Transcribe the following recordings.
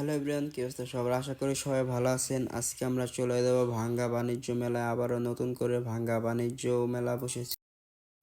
Hello everyone, কি অবস্থা সবার? আশা করি সবাই ভালো আছেন। আজকে আমরা চলে যাব ভাঙ্গা বাণিজ্য মেলায়। আবারও নতুন করে ভাঙ্গা বাণিজ্য মেলা বসেছে।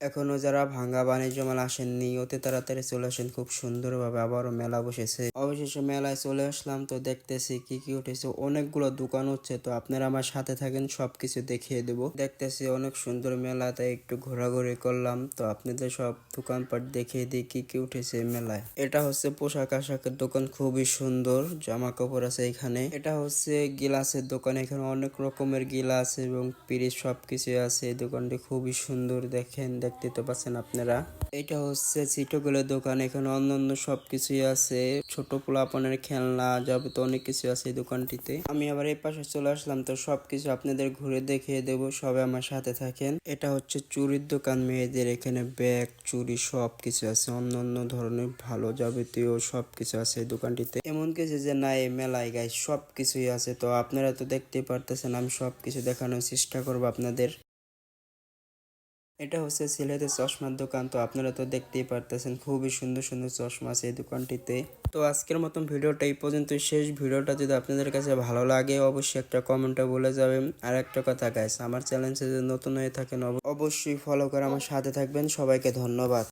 এখনো যারা ভাঙ্গা বাণিজ্য মেলা আসেননি, অতি তাড়াতাড়ি চলে আসেন। খুব সুন্দরভাবে আবারও মেলা বসেছে। অবশেষে মেলায় চলে আসলাম। তো দেখতেছি কি কি উঠেছে, অনেকগুলো দোকান হচ্ছে। তো আপনারা আমার সাথে থাকেন, সবকিছু দেখিয়ে দেবো। দেখতেছি অনেক সুন্দর মেলা, তাই একটু ঘোরাঘুরি করলাম। তো আপনাদের সব দোকানপাট দেখিয়ে দিই কি কি উঠেছে মেলায়। এটা হচ্ছে পোশাক আশাকের দোকান, খুবই সুন্দর জামা কাপড় আছে এখানে। এটা হচ্ছে গিলাসের দোকান, এখানে অনেক রকমের গিলাস এবং পিরিচ সবকিছু আছে। এই দোকানটি খুবই সুন্দর, দেখেন, দেখতে তো পাচ্ছেন আপনারা। এটা হচ্ছে চিটোগুলের দোকান, এখানে অন্যান্য সবকিছুই আছে। ছোট পোলাপানের খেলনা যাবতীয় অনেক কিছু আছে এই দোকানটিতে। আমি আবার এই পাশে চলে আসলাম, তো সবকিছু আপনাদের ঘুরে দেখিয়ে দেবো। সবাই আমার সাথে থাকেন। এটা হচ্ছে চুরির দোকান মেয়েদের, এখানে ব্যাগ চুরি সবকিছু আছে। অন্যান্য ধরনের ভালো যাবতীয় সবকিছু আছে এই দোকানটিতে। এমন কিছু যে না এই মেলায় গাই সবকিছুই আছে। তো আপনারা তো দেখতেই পারতেছেন, আমি সবকিছু দেখানোর চেষ্টা করবো আপনাদের। এটা হচ্ছে ছেলেদের চশমার দোকান। তো আপনারা তো দেখতেই পারতেছেন, খুবই সুন্দর সুন্দর চশমা আছে এই দোকানটিতে। তো আজকের মতন ভিডিওটা এই পর্যন্ত শেষ। ভিডিওটা যদি আপনাদের কাছে ভালো লাগে অবশ্যই একটা কমেন্টে বলে যাবেন। আর একটা কথা গাইস, আমার চ্যানেল যদি নতুন হয়ে থাকেন অবশ্যই ফলো করে আমার সাথে থাকবেন। সবাইকে ধন্যবাদ।